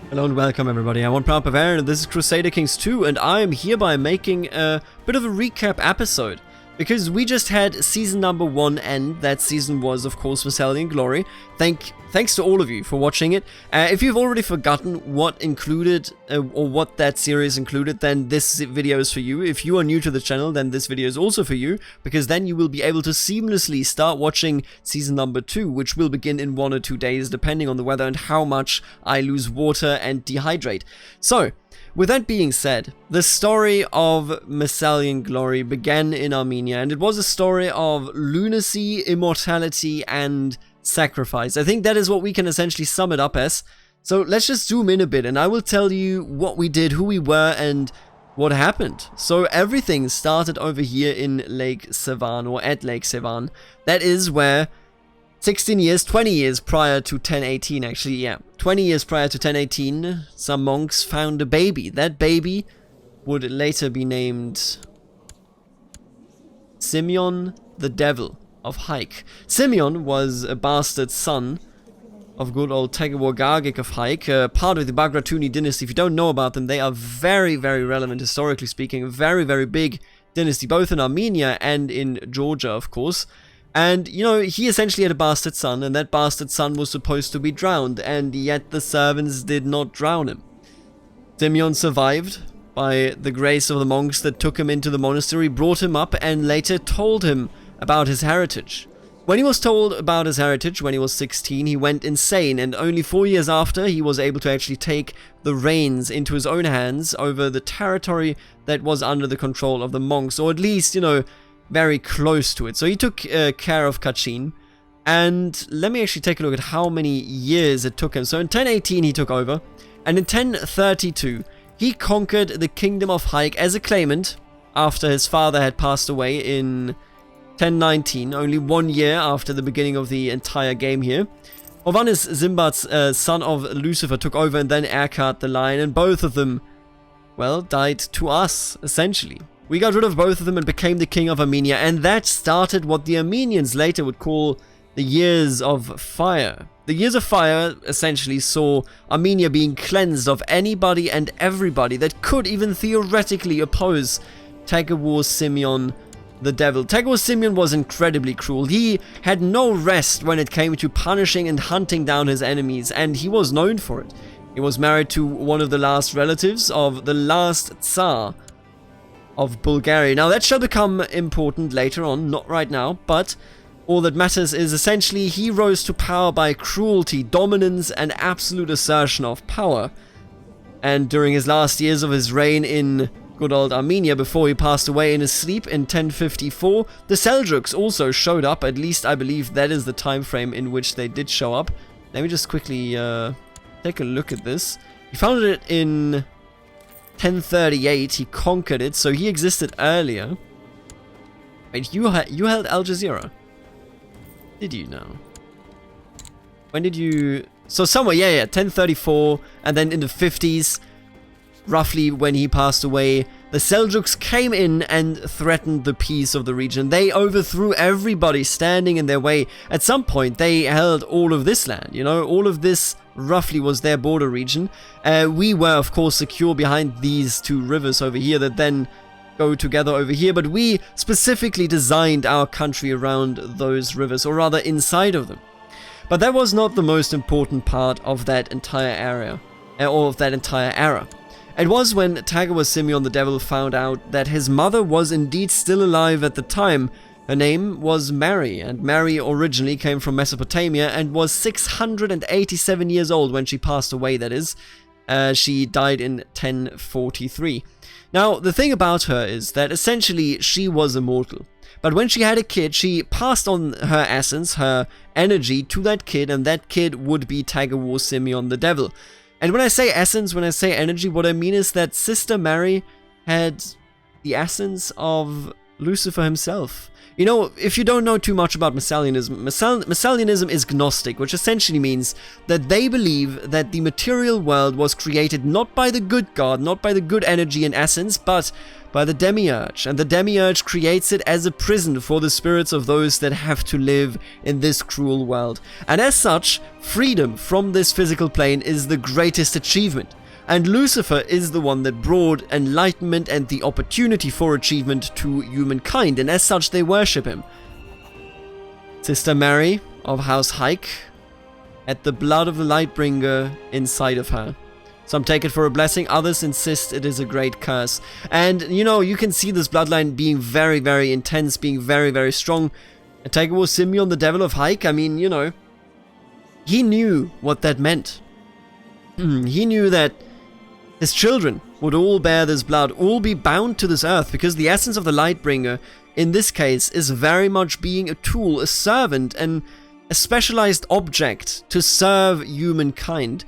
Hello and welcome everybody, I'm Immortal Patriarch and this is Crusader Kings 2 and I am hereby making a bit of a recap episode. Because we just had season number 1 end. That season was of course Messalian Glory. Thanks to all of you for watching it. If you've already forgotten what included or what that series included, then this video is for you. If you are new to the channel, then this video is also for you, because then you will be able to seamlessly start watching season number 2, which will begin in 1 or 2 days depending on the weather and how much I lose water and dehydrate. So, with that being said, the story of Messalian Glory began in Armenia, and it was a story of lunacy, immortality, and sacrifice. I think that is what we can essentially sum it up as. So let's just zoom in a bit, and I will tell you what we did, who we were, and what happened. So everything started over here in Lake Sevan, or at Lake Sevan. That is where 20 years prior to 1018, actually, yeah. 20 years prior to 1018, some monks found a baby. That baby would later be named Simeon the Devil of Hayk. Simeon was a bastard son of good old Tegewargagik of Hayk, part of the Bagratuni dynasty. If you don't know about them, they are very, very relevant historically speaking. A very, very big dynasty, both in Armenia and in Georgia, of course. And, you know, he essentially had a bastard son, and that bastard son was supposed to be drowned, and yet the servants did not drown him. Simeon survived by the grace of the monks that took him into the monastery, brought him up, and later told him about his heritage. When he was told about his heritage, when he was 16, he went insane, and only 4 years after, he was able to actually take the reins into his own hands over the territory that was under the control of the monks, or at least, you know, very close to it. So he took care of Kachin, and let me actually take a look at how many years it took him. So in 1018 he took over, and in 1032 he conquered the kingdom of Hayk as a claimant after his father had passed away in 1019, only 1 year after the beginning of the entire game here. Ovanis Zimbat's son of Lucifer took over, and then Erkard the Lion, and both of them, well, died to us, essentially. We got rid of both of them and became the king of Armenia, and that started what the Armenians later would call the Years of Fire. The Years of Fire essentially saw Armenia being cleansed of anybody and everybody that could even theoretically oppose Tegewar Simeon the Devil. Tegewar Simeon was incredibly cruel. He had no rest when it came to punishing and hunting down his enemies, and he was known for it. He was married to one of the last relatives of the last Tsar of Bulgaria. Now that shall become important later on, not right now, but all that matters is essentially he rose to power by cruelty, dominance, and absolute assertion of power. And during his last years of his reign in good old Armenia, before he passed away in his sleep in 1054, the Seljuks also showed up. At least I believe that is the time frame in which they did show up. Let me just quickly take a look at this. He founded it in 1038, he conquered it, so he existed earlier. Wait, you held Al Jazeera? Did you know? When did you... So somewhere, yeah, 1034, and then in the 50s, roughly when he passed away, the Seljuks came in and threatened the peace of the region. They overthrew everybody standing in their way. At some point, they held all of this land, you know, all of this roughly was their border region. We were, of course, secure behind these two rivers over here that then go together over here, but we specifically designed our country around those rivers, or rather inside of them. But that was not the most important part of that entire area, or of that entire era. It was when Tegewar Simeon the Devil found out that his mother was indeed still alive at the time. Her name was Mary, and Mary originally came from Mesopotamia and was 687 years old when she passed away, that is. She died in 1043. Now, the thing about her is that essentially she was immortal. But when she had a kid, she passed on her essence, her energy to that kid, and that kid would be Tegewar Simeon the Devil. And when I say essence, when I say energy, what I mean is that Sister Mary had the essence of Lucifer himself. You know, if you don't know too much about Messalianism, Messalianism is gnostic, which essentially means that they believe that the material world was created not by the good god, not by the good energy and essence, but by the demiurge. And the demiurge creates it as a prison for the spirits of those that have to live in this cruel world. And as such, freedom from this physical plane is the greatest achievement. And Lucifer is the one that brought enlightenment and the opportunity for achievement to humankind, and as such they worship him. Sister Mary of House Hayk had the blood of the Lightbringer inside of her. Some take it for a blessing, others insist it is a great curse. And, you know, you can see this bloodline being very, very intense, being very, very strong. And take it was Simeon, the devil of Hayk. I mean, you know, he knew what that meant. He knew that his children would all bear this blood, all be bound to this earth, because the essence of the Lightbringer, in this case, is very much being a tool, a servant, and a specialized object to serve humankind.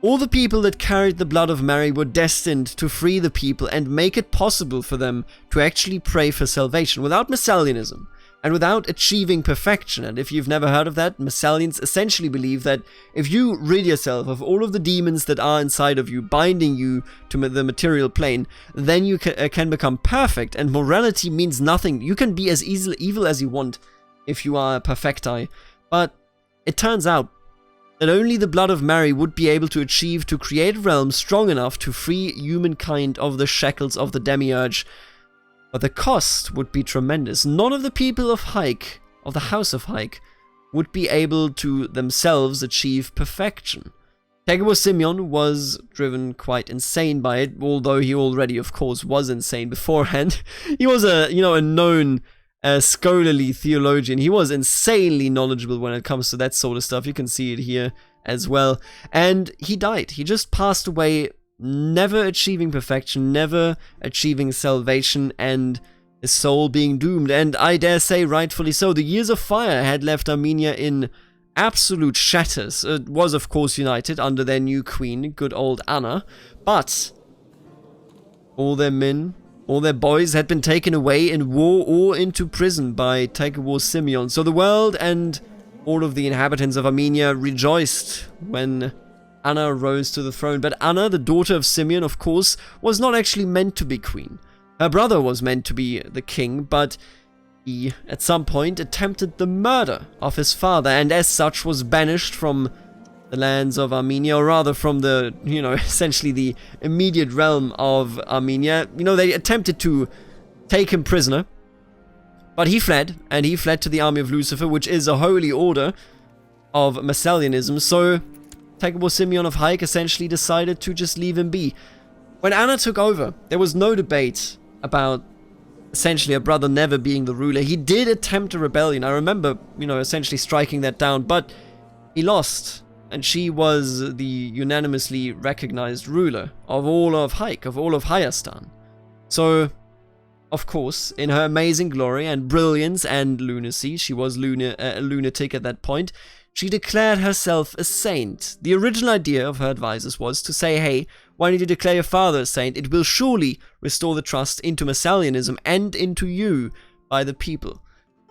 All the people that carried the blood of Mary were destined to free the people and make it possible for them to actually pray for salvation. Without Messalianism, and without achieving perfection, and if you've never heard of that, Messalians essentially believe that if you rid yourself of all of the demons that are inside of you, binding you to the material plane, then you can become perfect, and morality means nothing. You can be as evil as you want if you are a perfecti. But it turns out that only the blood of Mary would be able to achieve to create a realm strong enough to free humankind of the shackles of the demiurge. But the cost would be tremendous. None of the people of Hayk, of the House of Hayk, would be able to themselves achieve perfection. Tegawar Simeon was driven quite insane by it, although he already, of course, was insane beforehand. He was a known scholarly theologian. He was insanely knowledgeable when it comes to that sort of stuff. You can see it here as well. And he died. He just passed away, never achieving perfection, never achieving salvation, and his soul being doomed. And I dare say rightfully so. The years of fire had left Armenia in absolute shatters. It was of course united under their new queen, good old Anna, but all their men, all their boys had been taken away in war or into prison by Tegawar Simeon. So the world and all of the inhabitants of Armenia rejoiced when Anna rose to the throne. But Anna, the daughter of Simeon, of course, was not actually meant to be queen. Her brother was meant to be the king, but he, at some point, attempted the murder of his father, and as such was banished from the lands of Armenia, or rather from the, essentially the immediate realm of Armenia. They attempted to take him prisoner, but he fled, and he fled to the army of Lucifer, which is a holy order of Messalianism. So Tegawar Simeon of Hayk essentially decided to just leave him be. When Anna took over, there was no debate about essentially her brother never being the ruler. He did attempt a rebellion. I remember, essentially striking that down, but he lost. And she was the unanimously recognized ruler of all of Hayk, of all of Hayastan. So, of course, in her amazing glory and brilliance and lunacy, she was a lunatic at that point, she declared herself a saint. The original idea of her advisors was to say, hey, why don't you declare your father a saint? It will surely restore the trust into Messalianism and into you by the people.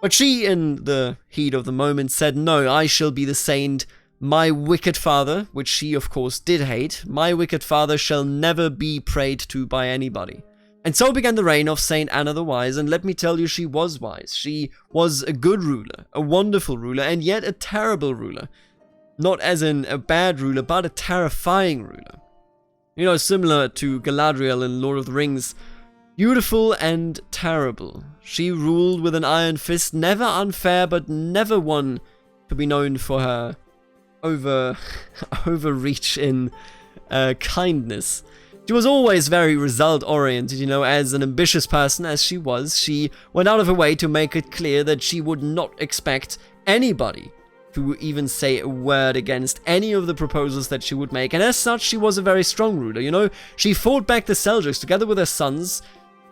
But she, in the heat of the moment, said, no, I shall be the saint. My wicked father, which she of course did hate, my wicked father shall never be prayed to by anybody. And so began the reign of Saint Anna the Wise, and let me tell you, she was wise. She was a good ruler, a wonderful ruler, and yet a terrible ruler. Not as in a bad ruler, but a terrifying ruler. Similar to Galadriel in Lord of the Rings. Beautiful and terrible. She ruled with an iron fist, never unfair, but never one to be known for her overreach in kindness. She was always very result-oriented, as an ambitious person as she was. She went out of her way to make it clear that she would not expect anybody to even say a word against any of the proposals that she would make. And as such, she was a very strong ruler, She fought back the Seljuks together with her sons,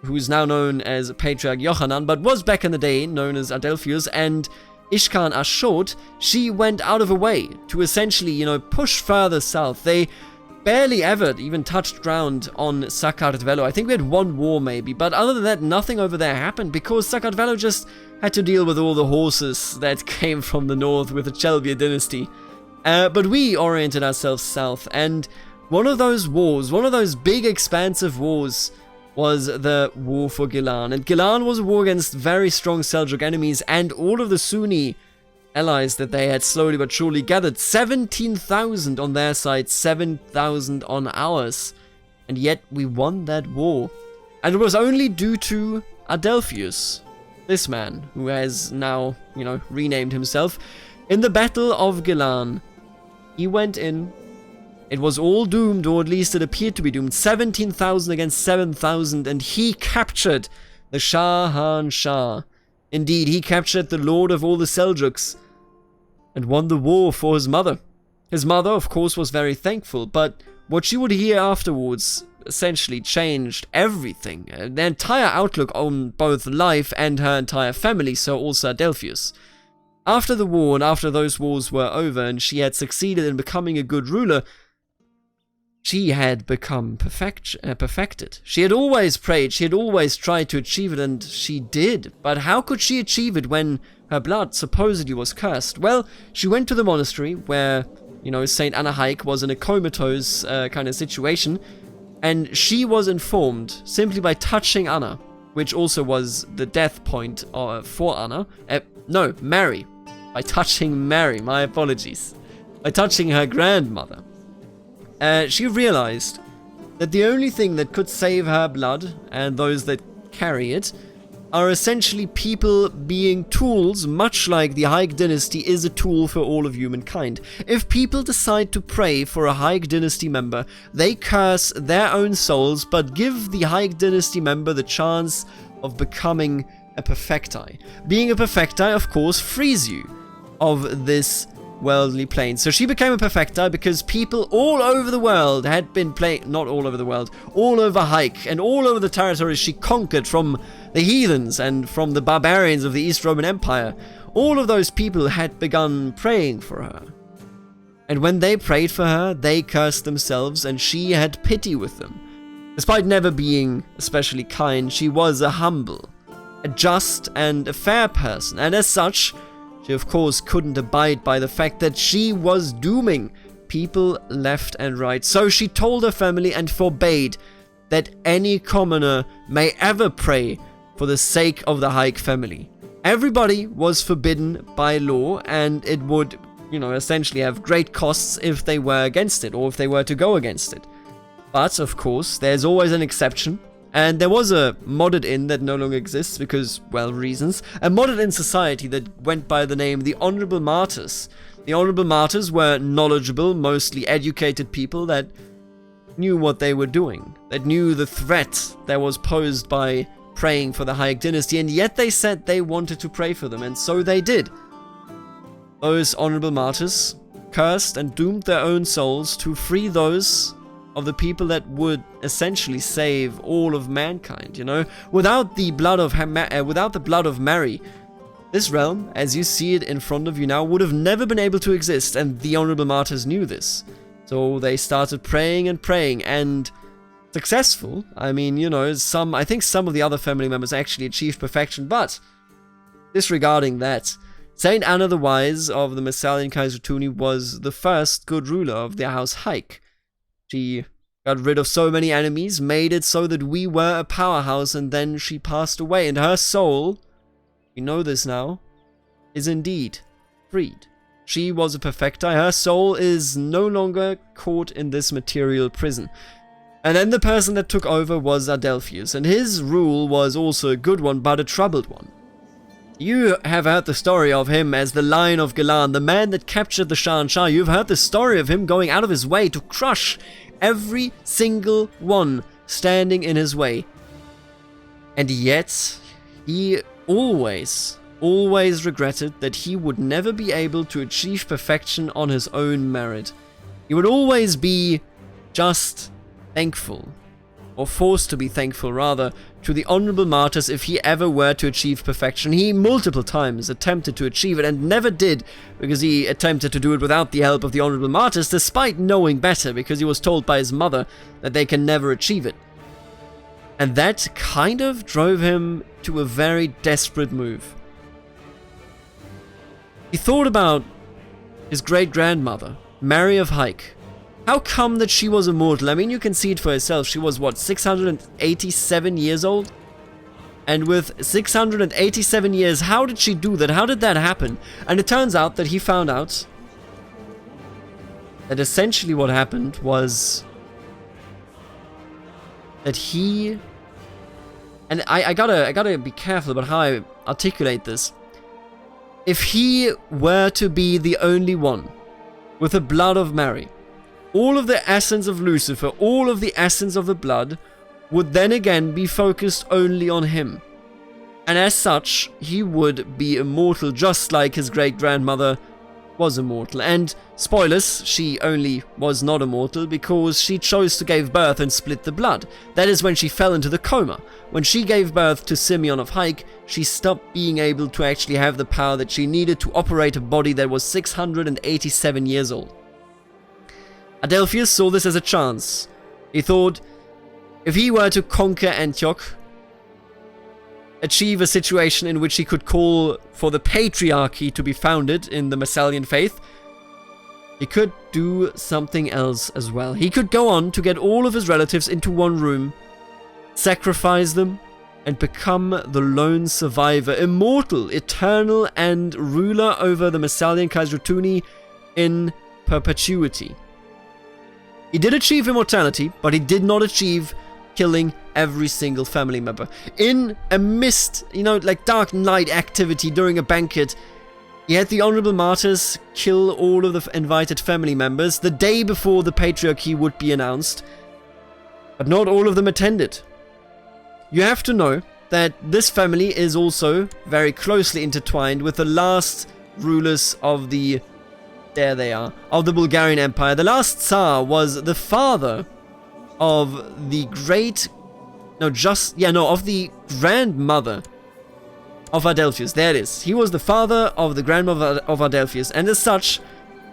who is now known as Patriarch Yohanan, but was back in the day known as Adelphius, and Ishkan Ashot. She went out of her way to essentially, push further south. They barely ever even touched ground on Sakartvelo. I think we had one war maybe, but other than that, nothing over there happened because Sakartvelo just had to deal with all the horses that came from the north with the Chelvia dynasty. But we oriented ourselves south, and one of those wars, one of those big expansive wars, was the war for Gilan. And Gilan was a war against very strong Seljuk enemies and all of the Sunni allies that they had slowly but surely gathered. 17,000 on their side, 7,000 on ours. And yet we won that war. And it was only due to Adelphius, this man, who has now, renamed himself. In the Battle of Gilan, he went in. It was all doomed, or at least it appeared to be doomed. 17,000 against 7,000, and he captured the Shahan Shah. Indeed, he captured the lord of all the Seljuks and won the war for his mother. His mother, of course, was very thankful, but what she would hear afterwards essentially changed everything. Their entire outlook on both life and her entire family, so also Adelphius. After the war and after those wars were over and she had succeeded in becoming a good ruler, she had become perfected. She had always prayed, she had always tried to achieve it, and she did. But how could she achieve it when her blood supposedly was cursed? Well, she went to the monastery where, Saint Anna Hayk was in a comatose kind of situation, and she was informed simply by touching Anna, which also was the death point for Anna. No, Mary. By touching Mary, my apologies. By touching her grandmother. She realized that the only thing that could save her blood, and those that carry it, are essentially people being tools, much like the Hayk dynasty is a tool for all of humankind. If people decide to pray for a Hayk dynasty member, they curse their own souls, but give the Hayk dynasty member the chance of becoming a perfecti. Being a perfecti, of course, frees you of this worldly plane. So she became a perfecti because people all over the world had been not all over the world, all over Hayk and all over the territories she conquered from the heathens and from the barbarians of the East Roman Empire. All of those people had begun praying for her. And when they prayed for her, they cursed themselves and she had pity with them. Despite never being especially kind, she was a humble, a just and a fair person, and as such, she of course couldn't abide by the fact that she was dooming people left and right. So she told her family and forbade that any commoner may ever pray for the sake of the Hayk family. Everybody was forbidden by law, and it would, essentially have great costs if they were against it, or if they were to go against it. But, of course, there's always an exception. And there was a modded inn that no longer exists because, well, reasons. A modded inn society that went by the name the Honorable Martyrs. The Honorable Martyrs were knowledgeable, mostly educated people that knew what they were doing. That knew the threat that was posed by praying for the Hayk dynasty, and yet they said they wanted to pray for them, and so they did. Those Honorable Martyrs cursed and doomed their own souls to free those of the people that would essentially save all of mankind, Without the blood of Mary, this realm, as you see it in front of you now, would have never been able to exist, and the Honorable Martyrs knew this. So they started praying and praying, and successful. I mean, I think some of the other family members actually achieved perfection, but disregarding that, Saint Anna the Wise of the Messalian Kaisertuni was the first good ruler of the House Hayk. She got rid of so many enemies, made it so that we were a powerhouse, and then she passed away, and her soul, we know this now, is indeed freed. She was a perfecti, her soul is no longer caught in this material prison. And then the person that took over was Adelphius, and his rule was also a good one, but a troubled one. You have heard the story of him as the Lion of Gilan, the man that captured the Shah and Shah. You've heard the story of him going out of his way to crush every single one standing in his way. And yet, he always regretted that he would never be able to achieve perfection on his own merit. He would always be just thankful, or forced to be thankful rather, to the honorable martyrs if he ever were to achieve perfection. He multiple times attempted to achieve it and never did, because he attempted to do it without the help of the honorable martyrs, despite knowing better, because he was told by his mother that they can never achieve it. And that kind of drove him to a very desperate move. He thought about his great-grandmother, Mary of Hayk. How come that she was immortal? I mean, you can see it for yourself. She was, what, 687 years old? And with 687 years, how did she do that? How did that happen? And it turns out that he found out that essentially what happened was that he... And I gotta be careful about how I articulate this. If he were to be the only one with the blood of Mary, all of the essence of Lucifer, all of the essence of the blood, would then again be focused only on him. And as such, he would be immortal, just like his great-grandmother was immortal. And, spoilers, she only was not immortal because she chose to give birth and split the blood. That is when she fell into the coma. When she gave birth to Simeon of Hayk, she stopped being able to actually have the power that she needed to operate a body that was 687 years old. Adelphius saw this as a chance. He thought, if he were to conquer Antioch, achieve a situation in which he could call for the patriarchy to be founded in the Messalian faith, he could do something else as well. He could go on to get all of his relatives into one room, sacrifice them, and become the lone survivor, immortal, eternal, and ruler over the Messalian Kaisertuni in perpetuity. He did achieve immortality, but he did not achieve killing every single family member. In a mist, like Dark Knight activity during a banquet, he had the honorable martyrs kill all of the invited family members the day before the patriarchy would be announced, but not all of them attended. You have to know that this family is also very closely intertwined with the last rulers of the... There they are, of the Bulgarian Empire. The last Tsar was the father of the of the grandmother of Adelphius. There it is. He was the father of the grandmother of Adelphius, and as such,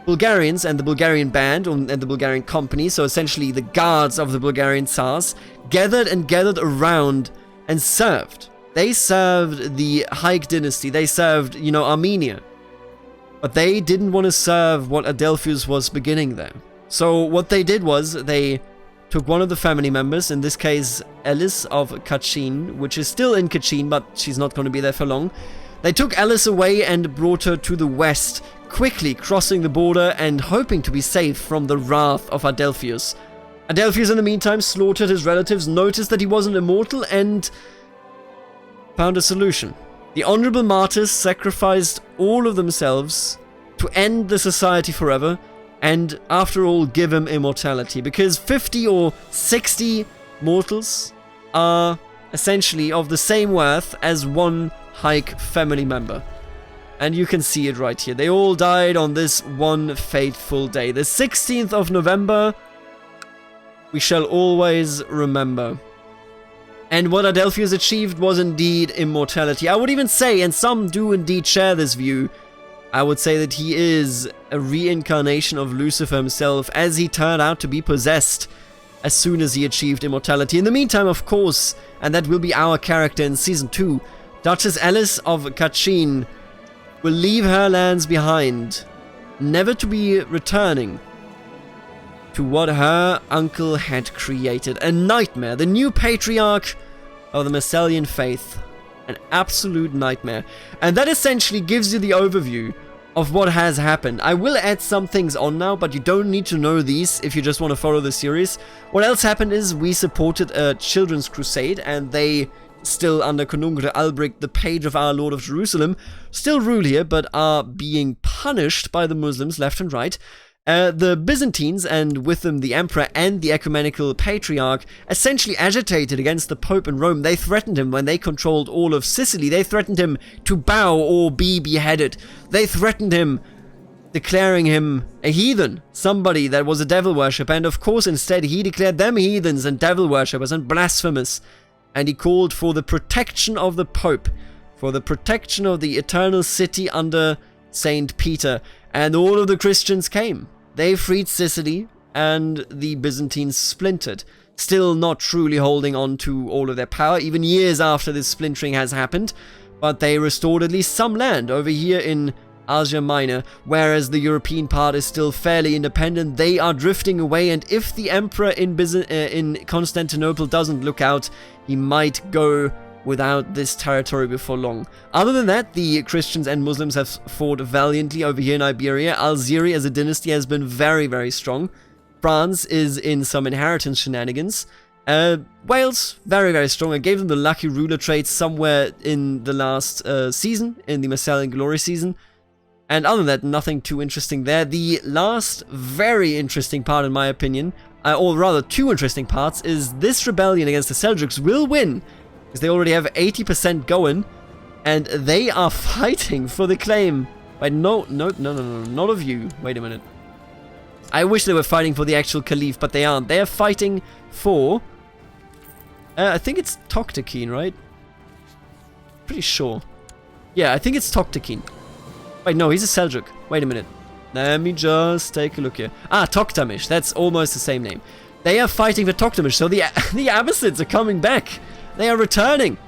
Bulgarians and the Bulgarian band and the Bulgarian company, so essentially the guards of the Bulgarian Tsars, gathered around and served. They served the Hayk dynasty. They served, Armenia. But they didn't want to serve what Adelphius was beginning there. So what they did was they took one of the family members, in this case Alice of Kachin, which is still in Kachin, but she's not going to be there for long. They took Alice away and brought her to the west, quickly crossing the border and hoping to be safe from the wrath of Adelphius. Adelphius in the meantime slaughtered his relatives, noticed that he wasn't immortal, and found a solution. The honorable martyrs sacrificed all of themselves to end the society forever and, after all, give him immortality. Because 50 or 60 mortals are essentially of the same worth as one Hayk family member. And you can see it right here. They all died on this one fateful day. The 16th of November, we shall always remember. And what Adelphius achieved was indeed immortality. I would even say, and some do indeed share this view, I would say that he is a reincarnation of Lucifer himself, as he turned out to be possessed as soon as he achieved immortality. In the meantime, of course, and that will be our character in Season 2, Duchess Alice of Kachin will leave her lands behind, never to be returning to what her uncle had created. A nightmare. The new patriarch of the Messalian faith. An absolute nightmare. And that essentially gives you the overview of what has happened. I will add some things on now, but you don't need to know these if you just want to follow the series. What else happened is we supported a children's crusade, and they, still under Konungr Albrecht, the page of our Lord of Jerusalem, still rule here, but are being punished by the Muslims left and right. The Byzantines, and with them the Emperor and the Ecumenical Patriarch, essentially agitated against the Pope in Rome. They threatened him when they controlled all of Sicily. They threatened him to bow or be beheaded. They threatened him, declaring him a heathen, somebody that was a devil worshipper, and of course instead he declared them heathens and devil worshippers and blasphemous, and he called for the protection of the Pope, for the protection of the eternal city under Saint Peter, and all of the Christians came. They freed Sicily, and the Byzantines splintered, still not truly holding on to all of their power, even years after this splintering has happened, but they restored at least some land over here in Asia Minor, whereas the European part is still fairly independent. They are drifting away, and if the emperor in Constantinople doesn't look out, he might go without this territory before long. Other than that, the Christians and Muslims have fought valiantly over here in Iberia. Alziri as a dynasty has been very, very strong. France is in some inheritance shenanigans. Wales, very, very strong. I gave them the lucky ruler trait somewhere in the last season, in the Messalian glory season. And other than that, nothing too interesting there. The last very interesting part, in my opinion, or rather two interesting parts, is this rebellion against the Seljuks will win, because they already have 80% going, and they are fighting for the claim. Wait, no, not of you. Wait a minute. I wish they were fighting for the actual Caliph, but they aren't. They are fighting for... I think it's Toktekin, right? Pretty sure. Yeah, I think it's Toktekin. Wait, no, he's a Seljuk. Wait a minute. Let me just take a look here. Ah, Toktamish. That's almost the same name. They are fighting for Toktamish, so the Abbasids are coming back. They are returning.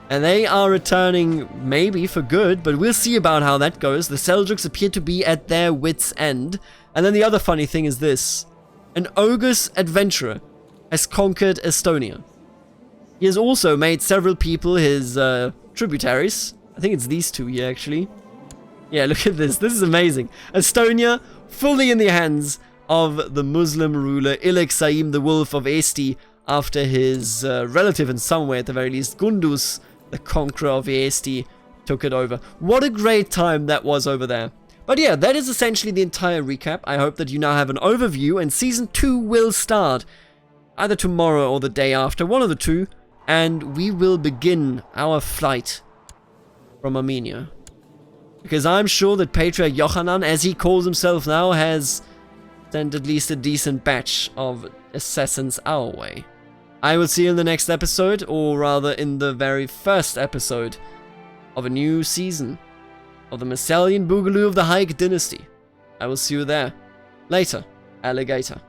And they are returning maybe for good, but we'll see about how that goes. The Seljuks appear to be at their wits' end. And then the other funny thing is this. An Oghuz adventurer has conquered Estonia. He has also made several people his tributaries. I think it's these two here, actually. Yeah, look at this. This is amazing. Estonia, fully in the hands of the Muslim ruler Ilik Saim, the Wolf of Esti, after his relative in some way, at the very least, Gunduz, the conqueror of Esti, took it over. What a great time that was over there. But yeah, that is essentially the entire recap. I hope that you now have an overview, and Season 2 will start either tomorrow or the day after, one of the two, and we will begin our flight from Armenia. Because I'm sure that Patriarch Yochanan, as he calls himself now, has sent at least a decent batch of assassins our way. I will see you in the next episode, or rather in the very first episode of a new season of the Messalian Boogaloo of the Hayk dynasty. I will see you there. Later, alligator.